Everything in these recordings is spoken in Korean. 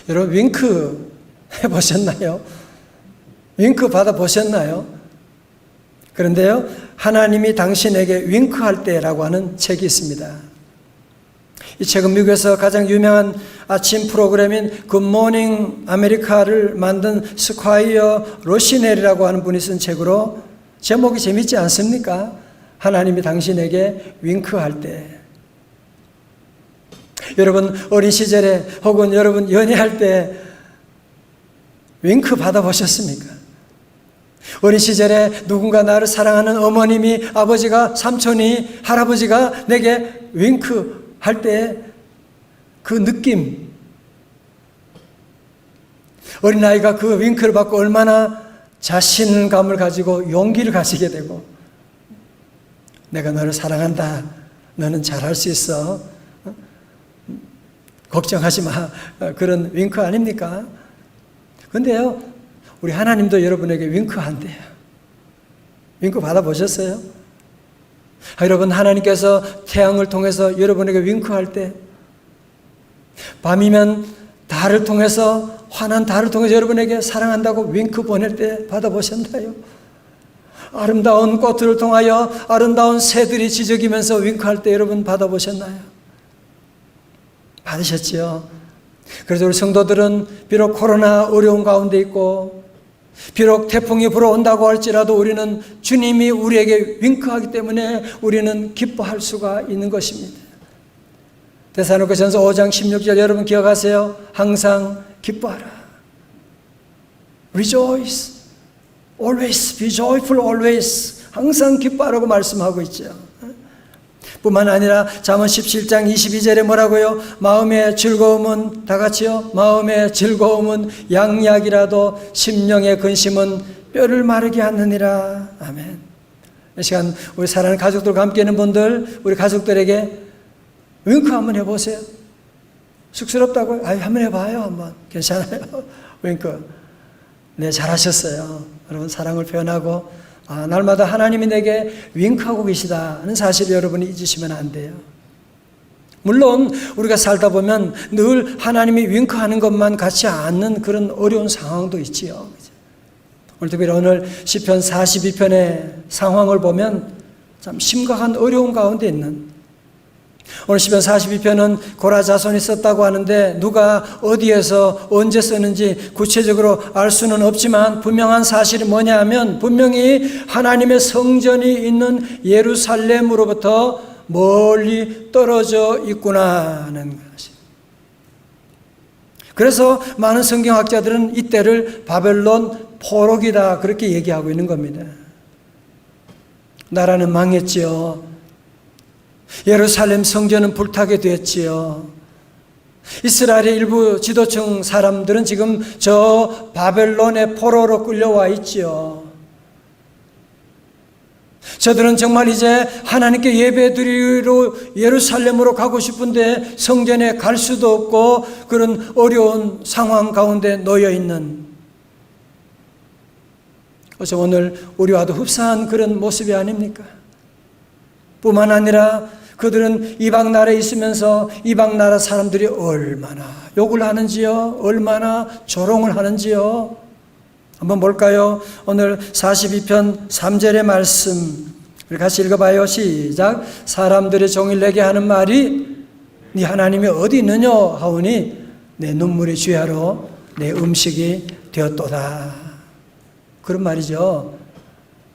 여러분 윙크 해보셨나요? 윙크 받아보셨나요? 그런데요, 하나님이 당신에게 윙크할 때라고 하는 책이 있습니다. 이 책은 미국에서 가장 유명한 아침 프로그램인 굿모닝 아메리카를 만든 스콰이어 로시넬이라고 하는 분이 쓴 책으로, 제목이 재밌지 않습니까? 하나님이 당신에게 윙크할 때. 여러분 어린 시절에 혹은 여러분 연애할 때 윙크 받아보셨습니까? 어린 시절에 누군가 나를 사랑하는 어머님이, 아버지가, 삼촌이, 할아버지가 내게 윙크 할 때 그 느낌, 어린아이가 그 윙크를 받고 얼마나 자신감을 가지고 용기를 가지게 되고, 내가 너를 사랑한다, 너는 잘할 수 있어, 걱정하지 마, 그런 윙크 아닙니까? 근데요, 우리 하나님도 여러분에게 윙크한대요. 윙크 받아보셨어요? 여러분, 하나님께서 태양을 통해서 여러분에게 윙크할 때, 밤이면 달을 통해서, 환한 달을 통해서 여러분에게 사랑한다고 윙크 보낼 때 받아보셨나요? 아름다운 꽃들을 통하여 아름다운 새들이 지저귀면서 윙크할 때 여러분 받아보셨나요? 받으셨지요? 그래서 우리 성도들은 비록 코로나 어려운 가운데 있고, 비록 태풍이 불어온다고 할지라도 우리는 주님이 우리에게 윙크하기 때문에 우리는 기뻐할 수가 있는 것입니다. 데살로니가전서 5장 16절 여러분 기억하세요? 항상 기뻐하라. Rejoice. Always. Be joyful always. 항상 기뻐하라고 말씀하고 있죠. 뿐만 아니라 잠언 17장 22절에 뭐라고요? 마음의 즐거움은, 다 같이요, 마음의 즐거움은 양약이라도 심령의 근심은 뼈를 마르게 하느니라. 아멘. 이 시간 우리 사랑하는 가족들과 함께 있는 분들, 우리 가족들에게 윙크 한번 해보세요. 쑥스럽다고요? 한번 해봐요. 한번. 괜찮아요. 윙크. 네, 잘하셨어요. 여러분 사랑을 표현하고, 날마다 하나님이 내게 윙크하고 계시다는 사실을 여러분이 잊으시면 안 돼요. 물론 우리가 살다 보면 늘 하나님이 윙크하는 것만 같지 않는 그런 어려운 상황도 있지요. 특별히 오늘 시편 42편의 상황을 보면 참 심각한 어려운 가운데 있는, 오늘 시편 42편은 고라 자손이 썼다고 하는데 누가 어디에서 언제 썼는지 구체적으로 알 수는 없지만 분명한 사실이 뭐냐 하면 분명히 하나님의 성전이 있는 예루살렘으로부터 멀리 떨어져 있구나 하는 것이. 그래서 많은 성경학자들은 이때를 바벨론 포로기다 그렇게 얘기하고 있는 겁니다. 나라는 망했지요. 예루살렘 성전은 불타게 되었지요. 이스라엘의 일부 지도층 사람들은 지금 저 바벨론의 포로로 끌려와 있지요. 저들은 정말 이제 하나님께 예배드리러 예루살렘으로 가고 싶은데 성전에 갈 수도 없고 그런 어려운 상황 가운데 놓여 있는, 그래서 오늘 우리와도 흡사한 그런 모습이 아닙니까? 뿐만 아니라 그들은 이방 나라에 있으면서 이방 나라 사람들이 얼마나 욕을 하는지요, 얼마나 조롱을 하는지요. 한번 볼까요? 오늘 42편 3절의 말씀 우리 같이 읽어봐요. 시작. 사람들의 종일 내게 하는 말이 네 하나님이 어디 있느냐 하오니 내 눈물이 주야로 내 음식이 되었도다. 그런 말이죠.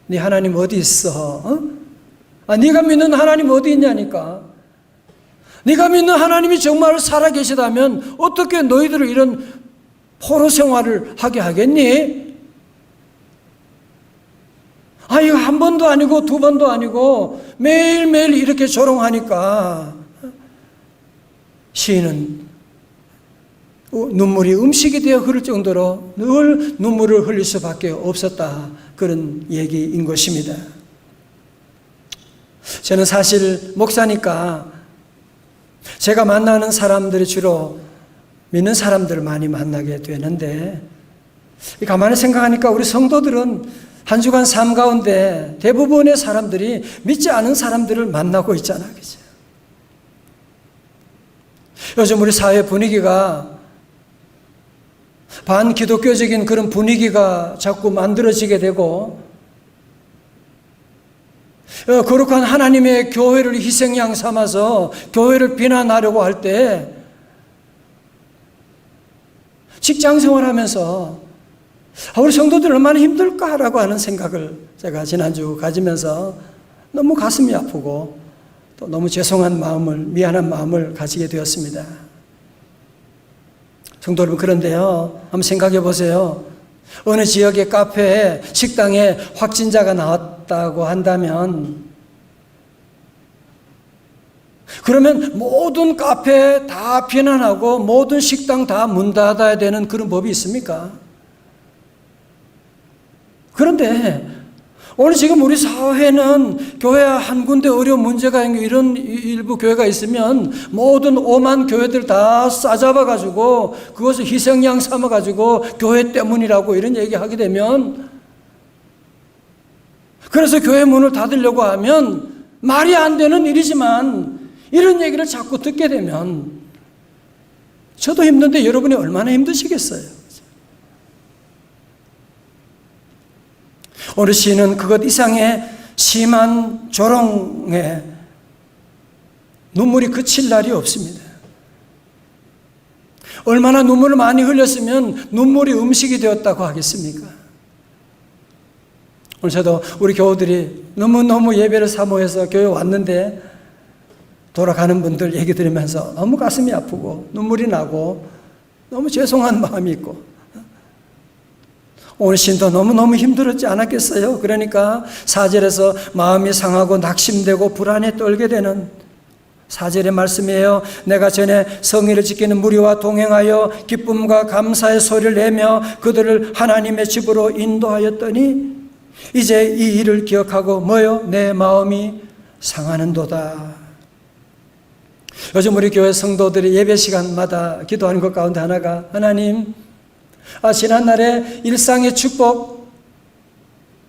네 하나님 어디 있어? 네가 믿는 하나님 어디 있냐니까. 네가 믿는 하나님이 정말 살아계시다면 어떻게 너희들을 이런 포로 생활을 하게 하겠니? 이거 한 번도 아니고 두 번도 아니고 매일매일 이렇게 조롱하니까 시인은 눈물이 음식이 되어 흐를 정도로 늘 눈물을 흘릴 수밖에 없었다. 그런 얘기인 것입니다. 저는 사실 목사니까 제가 만나는 사람들이 주로 믿는 사람들을 많이 만나게 되는데, 가만히 생각하니까 우리 성도들은 한 주간 삶 가운데 대부분의 사람들이 믿지 않은 사람들을 만나고 있잖아, 그죠? 요즘 우리 사회 분위기가 반기독교적인 그런 분위기가 자꾸 만들어지게 되고, 거룩한 하나님의 교회를 희생양 삼아서 교회를 비난하려고 할 때, 직장 생활하면서 우리 성도들 얼마나 힘들까라고 하는 생각을 제가 지난주 가지면서 너무 가슴이 아프고 또 너무 죄송한 마음을, 미안한 마음을 가지게 되었습니다. 성도 여러분, 그런데요, 한번 생각해 보세요. 어느 지역의 카페에, 식당에 확진자가 나왔다고 한다면, 그러면 모든 카페 다 비난하고 모든 식당 다 문 닫아야 되는 그런 법이 있습니까? 그런데 오늘 지금 우리 사회는 교회 한 군데 어려운 문제가 있는 이런 일부 교회가 있으면 모든 오만 교회들 다 싸잡아가지고 그것을 희생양 삼아가지고 교회 때문이라고 이런 얘기하게 되면, 그래서 교회 문을 닫으려고 하면 말이 안 되는 일이지만 이런 얘기를 자꾸 듣게 되면 저도 힘든데 여러분이 얼마나 힘드시겠어요? 오늘 시인은 그것 이상의 심한 조롱에 눈물이 그칠 날이 없습니다. 얼마나 눈물을 많이 흘렸으면 눈물이 음식이 되었다고 하겠습니까? 오늘 저도 우리 교우들이 너무너무 예배를 사모해서 교회 왔는데 돌아가는 분들 얘기 들으면서 너무 가슴이 아프고 눈물이 나고 너무 죄송한 마음이 있고, 오늘 신도 너무너무 힘들었지 않았겠어요? 그러니까 4절에서 마음이 상하고 낙심되고 불안에 떨게 되는 4절의 말씀이에요. 내가 전에 성의를 지키는 무리와 동행하여 기쁨과 감사의 소리를 내며 그들을 하나님의 집으로 인도하였더니 이제 이 일을 기억하고 뭐요? 내 마음이 상하는도다. 요즘 우리 교회 성도들이 예배 시간마다 기도하는 것 가운데 하나가, 하나님, 지난날에 일상의 축복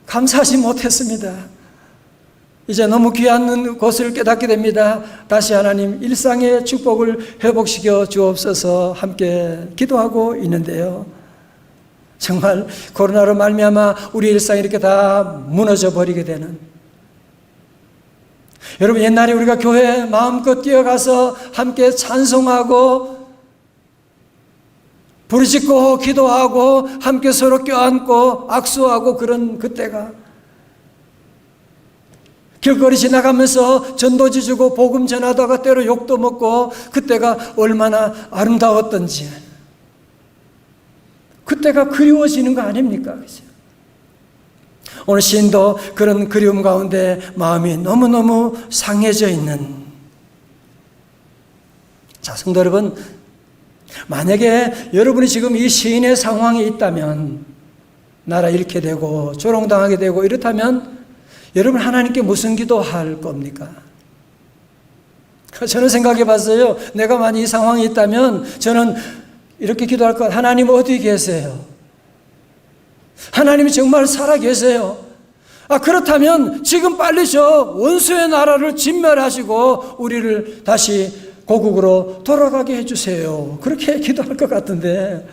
감사하지 못했습니다. 이제 너무 귀한 것을 깨닫게 됩니다. 다시 하나님 일상의 축복을 회복시켜 주옵소서 함께 기도하고 있는데요. 정말 코로나로 말미암아 우리 일상이 이렇게 다 무너져 버리게 되는, 여러분 옛날에 우리가 교회에 마음껏 뛰어가서 함께 찬송하고 부르짖고 기도하고 함께 서로 껴안고 악수하고 그런 그때가, 길거리 지나가면서 전도지 주고 복음 전하다가 때로 욕도 먹고 그때가 얼마나 아름다웠던지, 그때가 그리워지는 거 아닙니까? 그죠? 오늘 시인도 그런 그리움 가운데 마음이 너무너무 상해져 있는, 자, 성도 여러분, 만약에 여러분이 지금 이 시인의 상황에 있다면, 나라 잃게 되고 조롱당하게 되고 이렇다면 여러분 하나님께 무슨 기도할 겁니까? 저는 생각해 봤어요. 내가 만약 이 상황에 있다면 저는 이렇게 기도할 것, 하나님 어디 계세요? 하나님이 정말 살아 계세요? 그렇다면 지금 빨리 저 원수의 나라를 진멸하시고 우리를 다시 고국으로 돌아가게 해주세요. 그렇게 기도할 것 같은데,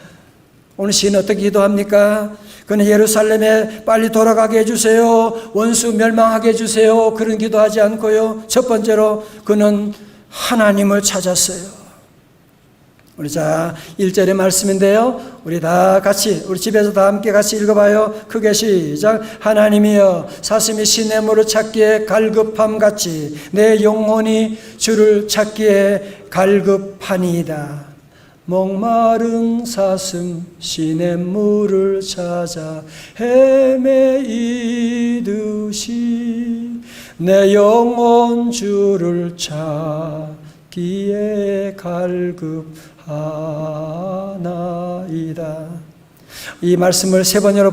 오늘 시인은 어떻게 기도합니까? 그는 예루살렘에 빨리 돌아가게 해주세요. 원수 멸망하게 해주세요. 그런 기도하지 않고요. 첫 번째로 그는 하나님을 찾았어요. 우리 자 1절의 말씀인데요, 우리 다 같이, 우리 집에서 다 함께 같이 읽어봐요. 크게 시작. 하나님이여, 사슴이 시냇물을 찾기에 갈급함같이 내 영혼이 주를 찾기에 갈급하니이다. 목마른 사슴 시냇물을 찾아 헤매이듯이 내 영혼 주를 찾기에 갈급하나이다. 이 말씀을 세 번째로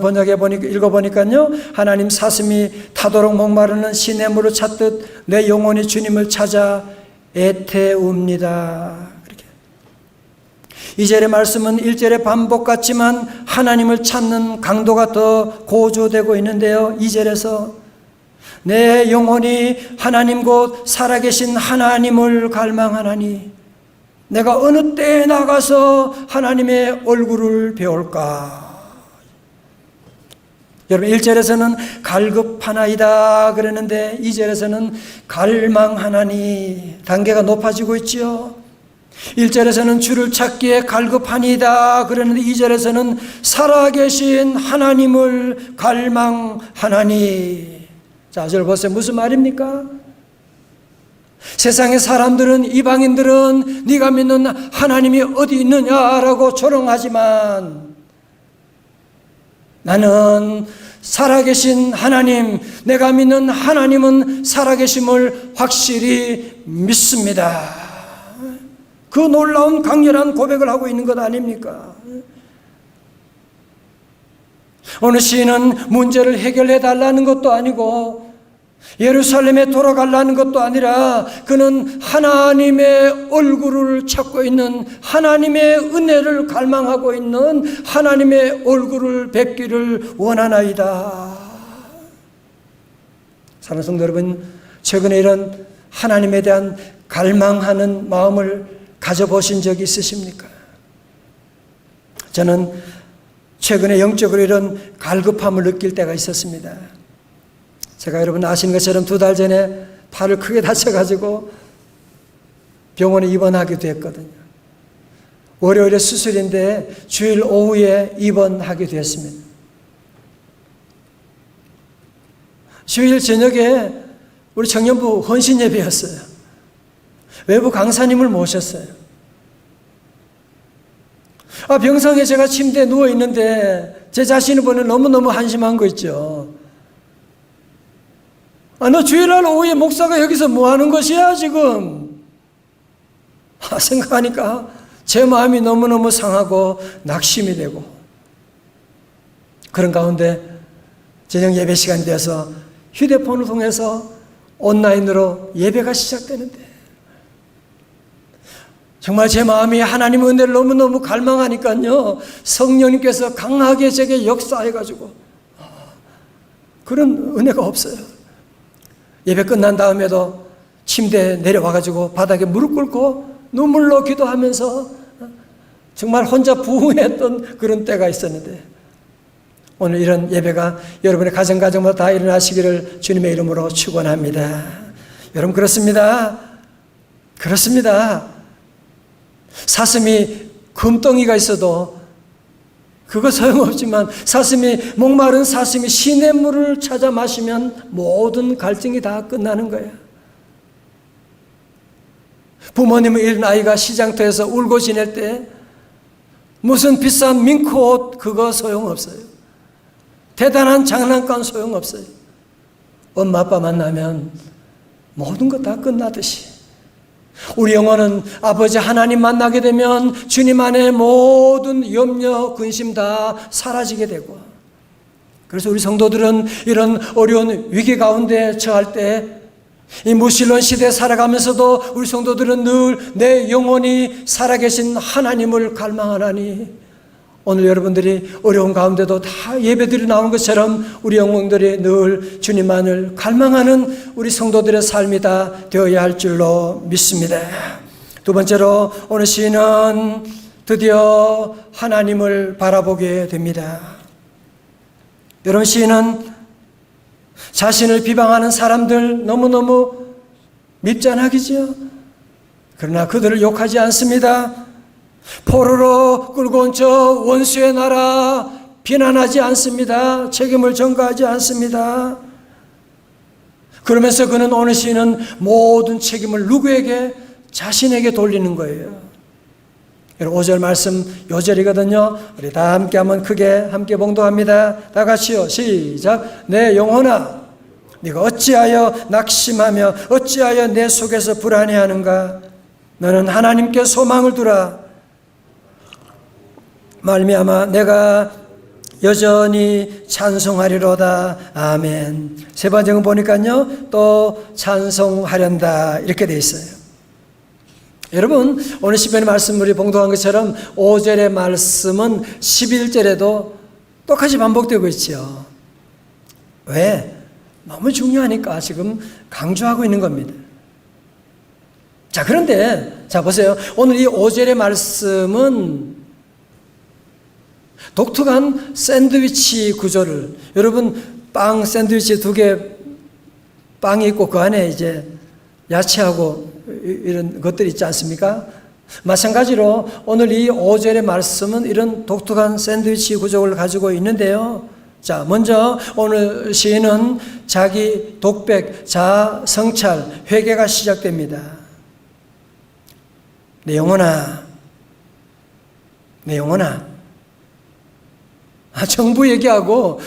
읽어보니까요, 하나님 사슴이 타도록 목마르는 시냇물을 찾듯 내 영혼이 주님을 찾아 애태웁니다. 2절의 말씀은 1절의 반복 같지만 하나님을 찾는 강도가 더 고조되고 있는데요. 2절에서 내 영혼이 하나님 곧 살아계신 하나님을 갈망하나니, 내가 어느 때에 나가서 하나님의 얼굴을 배울까? 여러분 1절에서는 갈급하나이다 그랬는데 2절에서는 갈망하나니 단계가 높아지고 있지요. 1절에서는 주를 찾기에 갈급하니다 그랬는데 2절에서는 살아계신 하나님을 갈망하나니. 자, 저 보세요. 무슨 말입니까? 세상의 사람들은, 이방인들은 네가 믿는 하나님이 어디 있느냐라고 조롱하지만 나는 살아계신 하나님, 내가 믿는 하나님은 살아계심을 확실히 믿습니다. 그 놀라운 강렬한 고백을 하고 있는 것 아닙니까? 어느 시인은 문제를 해결해 달라는 것도 아니고 예루살렘에 돌아가려는 것도 아니라 그는 하나님의 얼굴을 찾고 있는, 하나님의 은혜를 갈망하고 있는, 하나님의 얼굴을 뵙기를 원하나이다. 사랑하는 성도 여러분, 최근에 이런 하나님에 대한 갈망하는 마음을 가져보신 적이 있으십니까? 저는 최근에 영적으로 이런 갈급함을 느낄 때가 있었습니다. 제가 여러분 아시는 것처럼 2달 전에 팔을 크게 다쳐가지고 병원에 입원하기도 했거든요. 월요일에 수술인데 주일 오후에 입원하게 되었습니다. 주일 저녁에 우리 청년부 헌신 예배였어요. 외부 강사님을 모셨어요. 병상에 제가 침대에 누워있는데 제 자신을 보니 너무너무 한심한 거 있죠. 너 주일날 오후에 목사가 여기서 뭐 하는 것이야 지금? 생각하니까 제 마음이 너무너무 상하고 낙심이 되고, 그런 가운데 저녁 예배 시간이 되어서 휴대폰을 통해서 온라인으로 예배가 시작되는데 정말 제 마음이 하나님의 은혜를 너무너무 갈망하니까요, 성령님께서 강하게 제게 역사해가지고 그런 은혜가 없어요. 예배 끝난 다음에도 침대에 내려와가지고 바닥에 무릎 꿇고 눈물로 기도하면서 정말 혼자 부흥했던 그런 때가 있었는데, 오늘 이런 예배가 여러분의 가정마다 다 일어나시기를 주님의 이름으로 축원합니다. 여러분 그렇습니다. 사슴이 금덩이가 있어도 그거 소용없지만 목마른 사슴이 시냇물을 찾아 마시면 모든 갈증이 다 끝나는 거예요. 부모님을 잃은 아이가 시장터에서 울고 지낼 때 무슨 비싼 밍크옷 그거 소용없어요. 대단한 장난감 소용없어요. 엄마 아빠 만나면 모든 것 다 끝나듯이 우리 영혼은 아버지 하나님 만나게 되면 주님 안에 모든 염려, 근심 다 사라지게 되고, 그래서 우리 성도들은 이런 어려운 위기 가운데 처할 때, 이 무신론 시대에 살아가면서도 우리 성도들은 늘 내 영혼이 살아계신 하나님을 갈망하나니, 오늘 여러분들이 어려운 가운데도 다 예배들이 나오는 것처럼 우리 영혼들이 늘 주님만을 갈망하는 우리 성도들의 삶이 다 되어야 할 줄로 믿습니다. 두 번째로 오늘 시인은 드디어 하나님을 바라보게 됩니다. 여러분, 시인은 자신을 비방하는 사람들 너무너무 밉잖하겠죠. 그러나 그들을 욕하지 않습니다. 포로로 끌고 온 저 원수의 나라 비난하지 않습니다. 책임을 전가하지 않습니다. 그러면서 그는 오늘 시인은 모든 책임을 누구에게? 자신에게 돌리는 거예요. 5절 말씀 요절이거든요. 우리 다 함께 한번 크게 함께 봉독합니다. 다 같이요. 시작. 내 영혼아, 네가 어찌하여 낙심하며 어찌하여 내 속에서 불안해하는가? 너는 하나님께 소망을 두라. 말미암아 내가 여전히 찬송하리로다. 아멘. 세 번째는 보니까요, 또 찬송하련다 이렇게 돼 있어요. 여러분, 오늘 시편의 말씀 우리 봉독한 것처럼 5절의 말씀은 11절에도 똑같이 반복되고 있죠. 왜? 너무 중요하니까 지금 강조하고 있는 겁니다. 자, 그런데 자 보세요. 오늘 이 5절의 말씀은 독특한 샌드위치 구조를, 여러분 빵 샌드위치 2개 빵이 있고 그 안에 이제 야채하고 이런 것들이 있지 않습니까? 마찬가지로 오늘 이 5절의 말씀은 이런 독특한 샌드위치 구조를 가지고 있는데요. 자, 먼저 오늘 시인은 자기 독백, 자아 성찰, 회개가 시작됩니다. 내 영혼아, 내 영혼아. 정부 얘기하고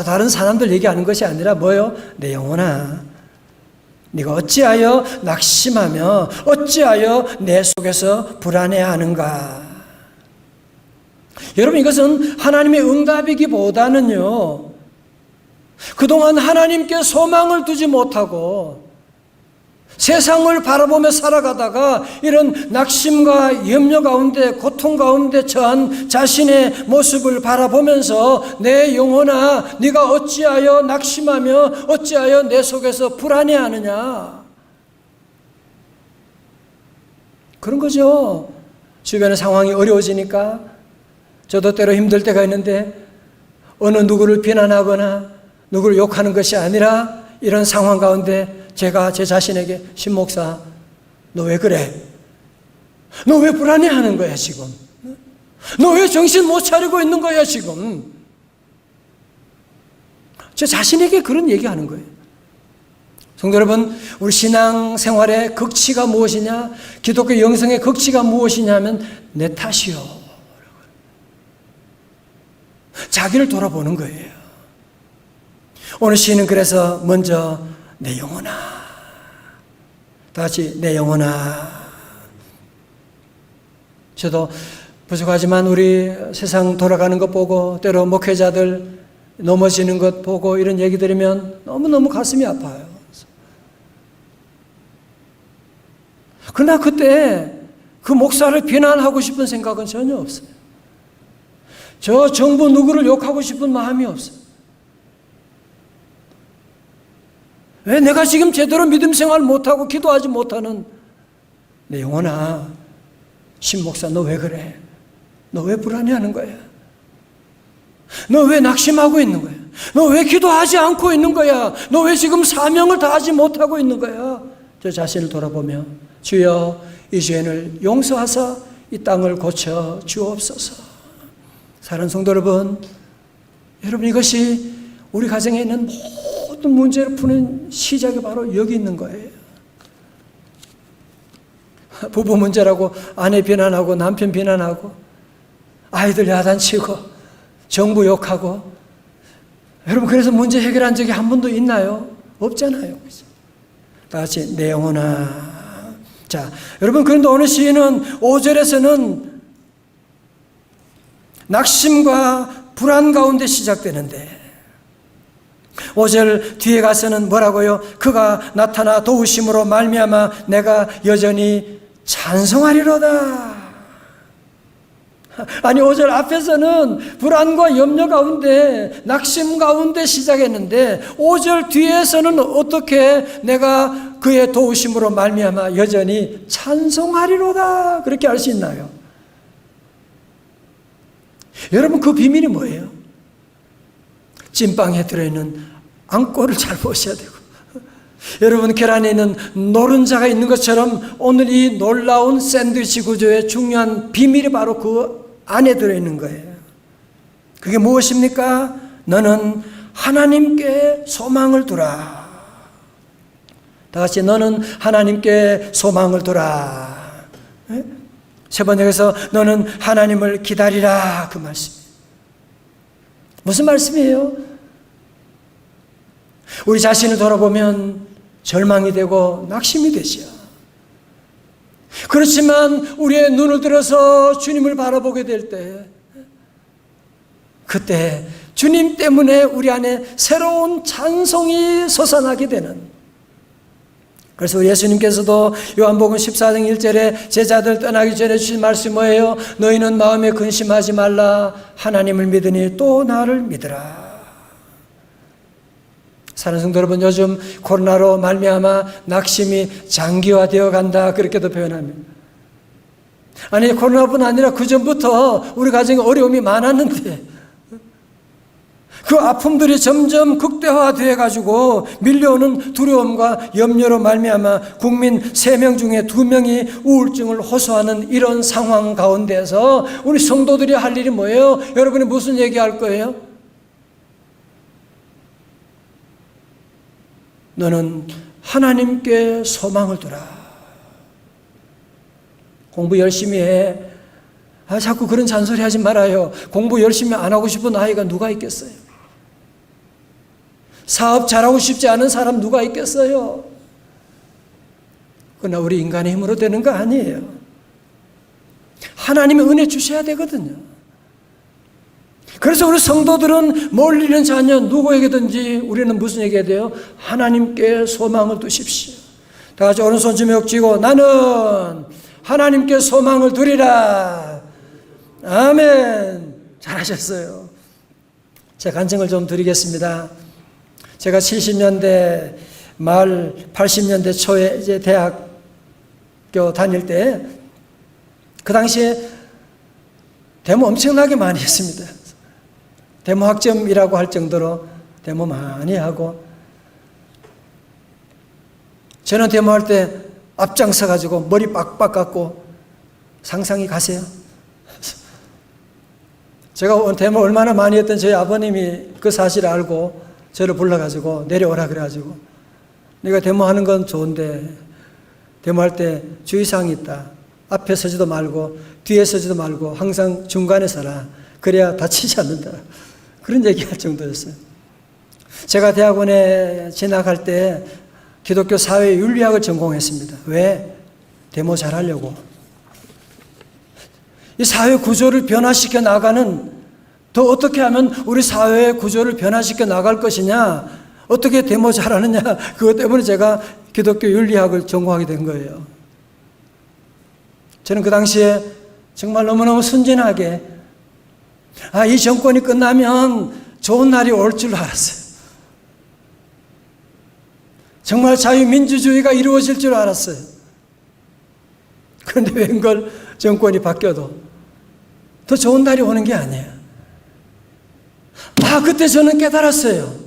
다른 사람들 얘기하는 것이 아니라 뭐예요? 내 영혼아, 네가 어찌하여 낙심하며 어찌하여 내 속에서 불안해하는가? 여러분, 이것은 하나님의 응답이기보다는요, 그동안 하나님께 소망을 두지 못하고 세상을 바라보며 살아가다가 이런 낙심과 염려 가운데, 고통 가운데 처한 자신의 모습을 바라보면서 내 영혼아, 네가 어찌하여 낙심하며 어찌하여 내 속에서 불안해하느냐, 그런 거죠. 주변의 상황이 어려워지니까 저도 때로 힘들 때가 있는데 어느 누구를 비난하거나 누구를 욕하는 것이 아니라 이런 상황 가운데 제가 제 자신에게, 신목사, 너 왜 그래? 너 왜 불안해하는 거야 지금? 너 왜 정신 못 차리고 있는 거야 지금? 제 자신에게 그런 얘기하는 거예요. 성도 여러분, 우리 신앙생활의 극치가 무엇이냐? 기독교 영성의 극치가 무엇이냐면 내 탓이요. 자기를 돌아보는 거예요. 오늘 시인은 그래서 먼저 내 영혼아, 다 같이 내 영혼아. 저도 부족하지만 우리 세상 돌아가는 것 보고 때로 목회자들 넘어지는 것 보고 이런 얘기 들으면 너무너무 가슴이 아파요. 그러나 그때 그 목사를 비난하고 싶은 생각은 전혀 없어요. 저 정부 누구를 욕하고 싶은 마음이 없어요. 왜 내가 지금 제대로 믿음 생활 못하고 기도하지 못하는 내 영혼아, 신목사 너 왜 그래? 너 왜 불안해하는 거야? 너 왜 낙심하고 있는 거야? 너 왜 기도하지 않고 있는 거야? 너 왜 지금 사명을 다하지 못하고 있는 거야? 저 자신을 돌아보며 주여 이 죄인을 용서하사 이 땅을 고쳐 주옵소서. 사랑하는 성도 여러분, 여러분 이것이 우리 가정에 있는 모든 문제를 푸는 시작이 바로 여기 있는 거예요. 부부 문제라고 아내 비난하고 남편 비난하고 아이들 야단치고 정부 욕하고, 여러분 그래서 문제 해결한 적이 한 번도 있나요? 없잖아요. 다 같이 내 영혼아. 자, 여러분 그런데 오늘 시인은 5절에서는 낙심과 불안 가운데 시작되는데 5절 뒤에 가서는 뭐라고요? 그가 나타나 도우심으로 말미암아 내가 여전히 찬송하리로다. 아니 5절 앞에서는 불안과 염려 가운데 낙심 가운데 시작했는데 5절 뒤에서는 어떻게 내가 그의 도우심으로 말미암아 여전히 찬송하리로다 그렇게 할 수 있나요? 여러분 그 비밀이 뭐예요? 찐빵에 들어있는 앙꼬를 잘 보셔야 되고, 여러분 계란에 있는 노른자가 있는 것처럼 오늘 이 놀라운 샌드위치 구조의 중요한 비밀이 바로 그 안에 들어있는 거예요. 그게 무엇입니까? 너는 하나님께 소망을 두라. 다 같이 너는 하나님께 소망을 두라. 세 번역에서 너는 하나님을 기다리라 그 말씀이에요. 무슨 말씀이에요? 우리 자신을 돌아보면 절망이 되고 낙심이 되죠. 그렇지만 우리의 눈을 들어서 주님을 바라보게 될 때, 그때 주님 때문에 우리 안에 새로운 찬송이 솟아나게 되는, 그래서 예수님께서도 요한복음 14장 1절에 제자들 떠나기 전에 주신 말씀이 뭐예요? 너희는 마음에 근심하지 말라. 하나님을 믿으니 또 나를 믿으라. 사랑하는 성도 여러분, 요즘 코로나로 말미암아 낙심이 장기화되어 간다, 그렇게도 표현합니다. 아니, 코로나뿐 아니라 그 전부터 우리 가정에 어려움이 많았는데 그 아픔들이 점점 극대화되어 가지고 밀려오는 두려움과 염려로 말미암아 국민 3명 중에 2명이 우울증을 호소하는 이런 상황 가운데서 우리 성도들이 할 일이 뭐예요? 여러분이 무슨 얘기할 거예요? 너는 하나님께 소망을 두라. 공부 열심히 해. 자꾸 그런 잔소리 하지 말아요. 공부 열심히 안 하고 싶은 아이가 누가 있겠어요? 사업 잘하고 싶지 않은 사람 누가 있겠어요? 그러나 우리 인간의 힘으로 되는 거 아니에요. 하나님이 은혜 주셔야 되거든요. 그래서 우리 성도들은 멀리는 자녀 누구에게든지 우리는 무슨 얘기해야 돼요? 하나님께 소망을 두십시오. 다 같이 오른손 주먹 쥐고 나는 하나님께 소망을 두리라. 아멘. 잘하셨어요. 제 간증을 좀 드리겠습니다. 제가 70년대 말 80년대 초에 이제 대학교 다닐 때 그 당시에 데모 엄청나게 많이 했습니다. 데모 학점이라고 할 정도로 데모 많이 하고, 저는 데모할 때 앞장서 가지고 머리 빡빡 깎고, 상상이 가세요? 제가 데모 얼마나 많이 했던 저희 아버님이 그 사실을 알고 저를 불러가지고 내려오라 그래가지고, 네가 데모하는 건 좋은데 데모할 때 주의사항이 있다. 앞에 서지도 말고 뒤에 서지도 말고 항상 중간에 서라. 그래야 다치지 않는다. 그런 얘기할 정도였어요. 제가 대학원에 진학할 때 기독교 사회 윤리학을 전공했습니다. 왜? 데모 잘하려고. 이 사회 구조를 변화시켜 나가는, 더 어떻게 하면 우리 사회의 구조를 변화시켜 나갈 것이냐, 어떻게 데모 잘하느냐, 그것 때문에 제가 기독교 윤리학을 전공하게 된 거예요. 저는 그 당시에 정말 너무너무 순진하게 이 정권이 끝나면 좋은 날이 올 줄 알았어요. 정말 자유민주주의가 이루어질 줄 알았어요. 그런데 웬걸 정권이 바뀌어도 더 좋은 날이 오는 게 아니에요. 그때 저는 깨달았어요.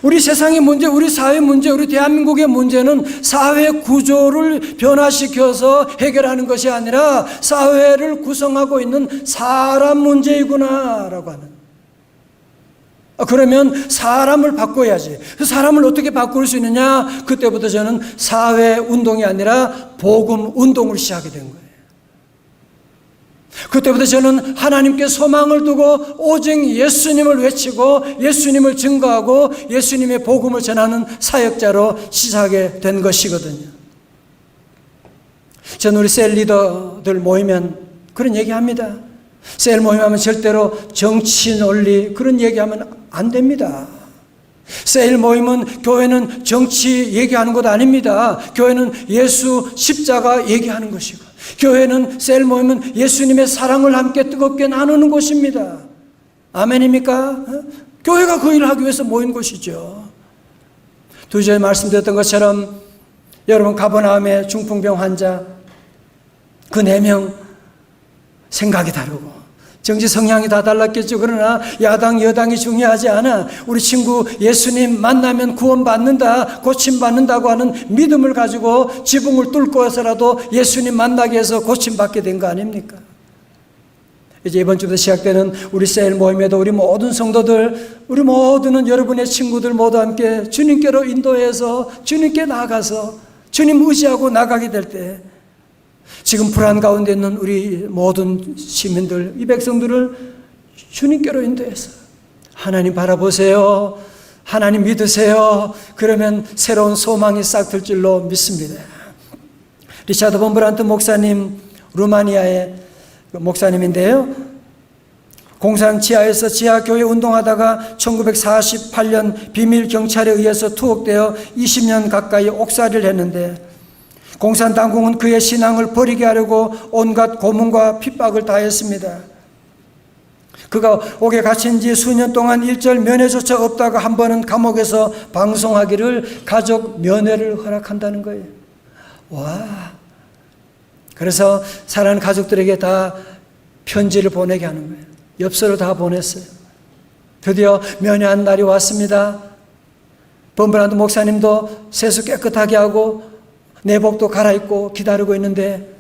우리 세상의 문제, 우리 사회 문제, 우리 대한민국의 문제는 사회 구조를 변화시켜서 해결하는 것이 아니라 사회를 구성하고 있는 사람 문제이구나라고 하는. 그러면 사람을 바꿔야지. 그 사람을 어떻게 바꿀 수 있느냐? 그때부터 저는 사회 운동이 아니라 복음 운동을 시작하게 된 거예요. 그때부터 저는 하나님께 소망을 두고 오직 예수님을 외치고 예수님을 증거하고 예수님의 복음을 전하는 사역자로 시작하게 된 것이거든요. 저는 우리 셀 리더들 모이면 그런 얘기합니다. 셀 모임하면 절대로 정치 논리 그런 얘기하면 안 됩니다. 셀 모임은, 교회는 정치 얘기하는 것 아닙니다. 교회는 예수 십자가 얘기하는 것이고, 교회는, 셀 모임은 예수님의 사랑을 함께 뜨겁게 나누는 곳입니다. 아멘입니까? 교회가 그 일을 하기 위해서 모인 곳이죠. 2주에 말씀드렸던 것처럼 여러분 가버나움의 중풍병 환자 그 4명 생각이 다르고 정치 성향이 다 달랐겠죠. 그러나 야당 여당이 중요하지 않아. 우리 친구 예수님 만나면 구원받는다, 고침받는다고 하는 믿음을 가지고 지붕을 뚫고서라도 예수님 만나기 위해서 고침받게 된 거 아닙니까? 이제 이번 주부터 시작되는 우리 셀 모임에도 우리 모든 성도들, 우리 모두는 여러분의 친구들 모두 함께 주님께로 인도해서 주님께 나아가서 주님 의지하고 나가게 될 때, 지금 불안 가운데 있는 우리 모든 시민들, 이 백성들을 주님께로 인도해서 하나님 바라보세요, 하나님 믿으세요. 그러면 새로운 소망이 싹 들 줄로 믿습니다. 리차드 본브란트 목사님, 루마니아의 목사님인데요, 공산 지하에서 지하교회 운동하다가 1948년 비밀 경찰에 의해서 투옥되어 20년 가까이 옥살이를 했는데, 공산 당국은 그의 신앙을 버리게 하려고 온갖 고문과 핍박을 다했습니다. 그가 옥에 갇힌 지 수년 동안 일절 면회조차 없다가 한 번은 감옥에서 방송하기를 가족 면회를 허락한다는 거예요. 와. 그래서 사랑하는 가족들에게 다 편지를 보내게 하는 거예요. 엽서를 다 보냈어요. 드디어 면회한 날이 왔습니다. 범브란트 목사님도 세수 깨끗하게 하고 내복도 갈아입고 기다리고 있는데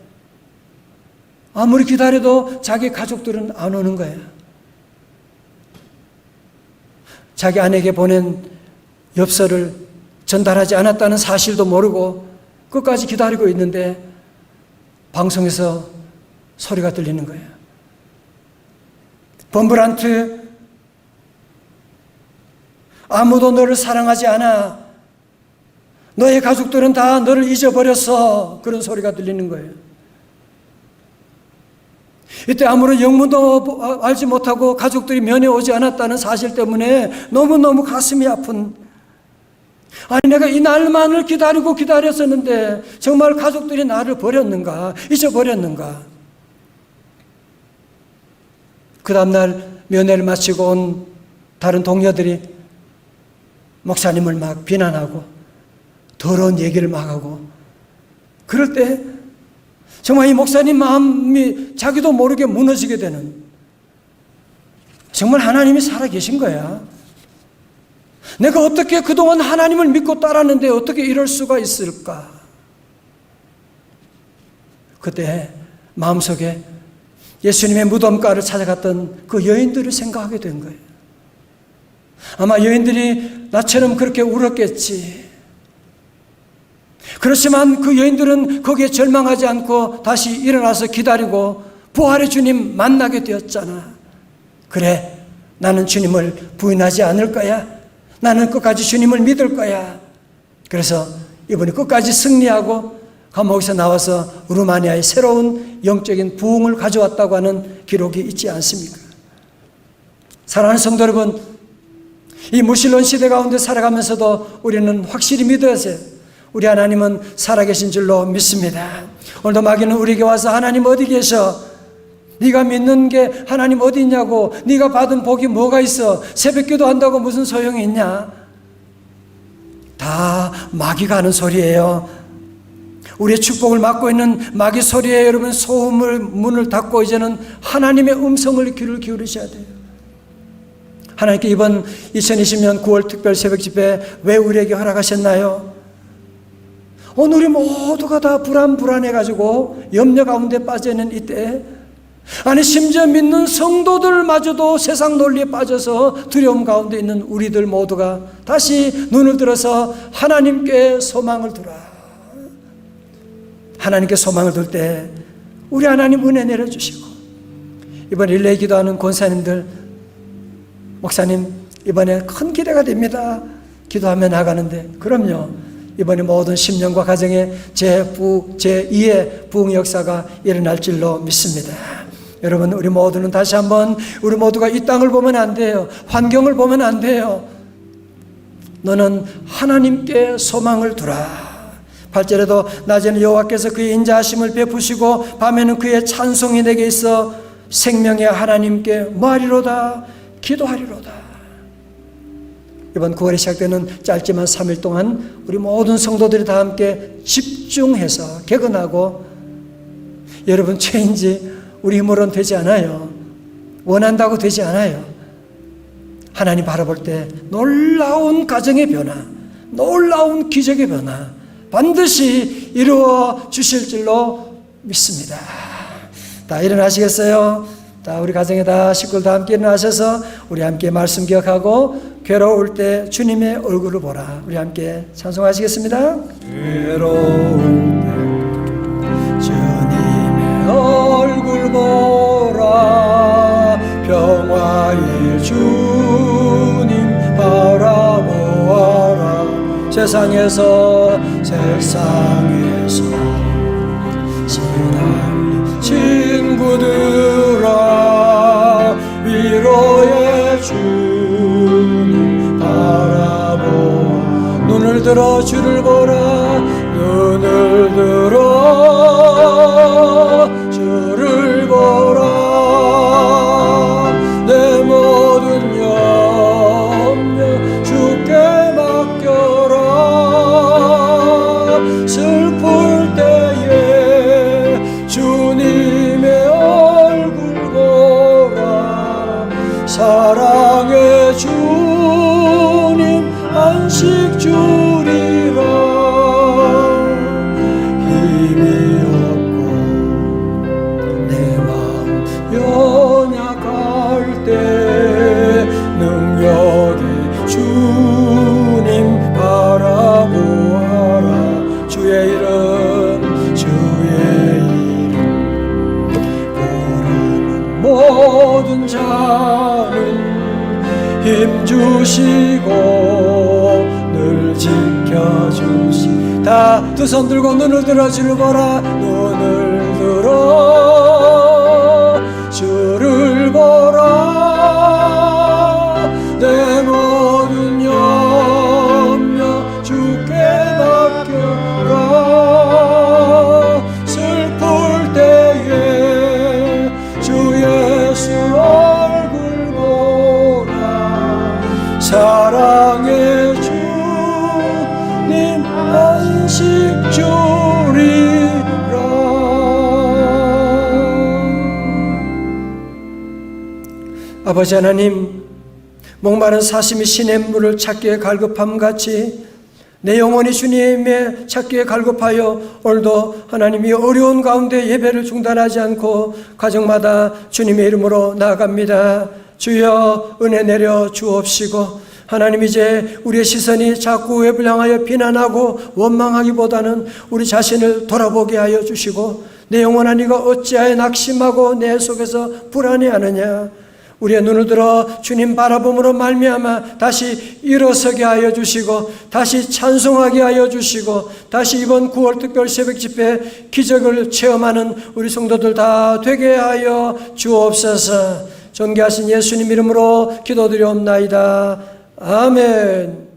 아무리 기다려도 자기 가족들은 안 오는 거예요. 자기 아내에게 보낸 엽서를 전달하지 않았다는 사실도 모르고 끝까지 기다리고 있는데 방송에서 소리가 들리는 거예요. 범브란트, 아무도 너를 사랑하지 않아. 너의 가족들은 다 너를 잊어버렸어. 그런 소리가 들리는 거예요. 이때 아무런 영문도 알지 못하고 가족들이 면회 오지 않았다는 사실 때문에 너무너무 가슴이 아픈, 아니 내가 이 날만을 기다렸었는데 정말 가족들이 나를 버렸는가, 잊어버렸는가. 그 다음날 면회를 마치고 온 다른 동료들이 목사님을 막 비난하고 더러운 얘기를 막 하고, 그럴 때 정말 이 목사님 마음이 자기도 모르게 무너지게 되는, 정말 하나님이 살아계신 거야. 내가 어떻게 그동안 하나님을 믿고 따랐는데 어떻게 이럴 수가 있을까? 그때 마음속에 예수님의 무덤가를 찾아갔던 그 여인들을 생각하게 된 거예요. 아마 여인들이 나처럼 그렇게 울었겠지. 그렇지만 그 여인들은 거기에 절망하지 않고 다시 일어나서 기다리고 부활의 주님 만나게 되었잖아. 그래, 나는 주님을 부인하지 않을 거야. 나는 끝까지 주님을 믿을 거야. 그래서 이번에 끝까지 승리하고 감옥에서 나와서 루마니아의 새로운 영적인 부흥을 가져왔다고 하는 기록이 있지 않습니까? 사랑하는 성도 여러분, 이 무신론 시대 가운데 살아가면서도 우리는 확실히 믿어야 해요. 우리 하나님은 살아계신 줄로 믿습니다. 오늘도 마귀는 우리에게 와서 하나님 어디 계셔? 네가 믿는 게 하나님 어디 있냐고, 네가 받은 복이 뭐가 있어? 새벽기도 한다고 무슨 소용이 있냐? 다 마귀가 하는 소리예요. 우리의 축복을 막고 있는 마귀 소리에 여러분 소음을 문을 닫고 이제는 하나님의 음성을 귀를 기울이셔야 돼요. 하나님께 이번 2020년 9월 특별 새벽 집회 왜 우리에게 허락하셨나요? 오늘 우리 모두가 다 불안해가지고 염려 가운데 빠져있는 이때, 아니 심지어 믿는 성도들마저도 세상 논리에 빠져서 두려움 가운데 있는 우리들 모두가 다시 눈을 들어서 하나님께 소망을 두라. 하나님께 소망을 둘 때 우리 하나님 은혜 내려주시고, 이번 릴레이 기도하는 권사님들, 목사님 이번에 큰 기대가 됩니다. 기도하며 나가는데, 그럼요, 이번에 모든 심령과 가정에 제2의 부흥 역사가 일어날 줄로 믿습니다. 여러분, 우리 모두는 다시 한번, 우리 모두가 이 땅을 보면 안 돼요. 환경을 보면 안 돼요. 너는 하나님께 소망을 두라. 8절에도 낮에는 여호와께서 그의 인자하심을 베푸시고 밤에는 그의 찬송이 내게 있어 생명의 하나님께 뭐하리로다? 기도하리로다. 이번 9월에 시작되는 짧지만 3일 동안 우리 모든 성도들이 다 함께 집중해서 개근하고, 여러분 죄인지 우리 힘으로는 되지 않아요. 원한다고 되지 않아요. 하나님 바라볼 때 놀라운 가정의 변화, 놀라운 기적의 변화 반드시 이루어 주실 줄로 믿습니다. 다 일어나시겠어요? 다 우리 가정에 다 식구들 다 함께 일어나셔서 우리 함께 말씀 기억하고 괴로울 때 주님의 얼굴을 보라. 우리 함께 찬송하시겠습니다. 괴로울 때 주님의 얼굴 보라. 평화의 주님 바라보아라. 세상에서 시달린 친구들아, 위로의 주님 바라보아. 눈을 들어 주를 보라. 눈을 들어 주를 보라. 내 사랑의 주님 안식 주리라. 힘이 없고 내 마음 연약할 때 능력의 주님 바라보아라. 주의 이름 부르는 모든 자는 힘 주시고 늘 지켜주시. 다 두 손 들고 눈을 들어 주를 보라. 눈을 들어 주를 보라. 내 모든 염려 주께 맡겨라. 슬플 때에 주 예수 얼굴 보라. 사랑의 주님 안식 주리라. 아버지 하나님, 목마른 사슴이 신의 물을 찾기에 갈급함같이 내 영혼이 주님의 찾기에 갈급하여 오늘도 하나님이 어려운 가운데 예배를 중단하지 않고 가정마다 주님의 이름으로 나아갑니다. 주여 은혜 내려 주옵시고, 하나님 이제 우리의 시선이 자꾸 외부를 향하여 비난하고 원망하기보다는 우리 자신을 돌아보게 하여 주시고, 내 영혼아 네가 어찌하여 낙심하고 내 속에서 불안해하느냐. 우리의 눈을 들어 주님 바라봄으로 말미암아 다시 일어서게 하여 주시고, 다시 찬송하게 하여 주시고, 다시 이번 9월 특별 새벽 집회 기적을 체험하는 우리 성도들 다 되게 하여 주옵소서. 존귀하신 예수님 이름으로 기도드리옵나이다. 아멘.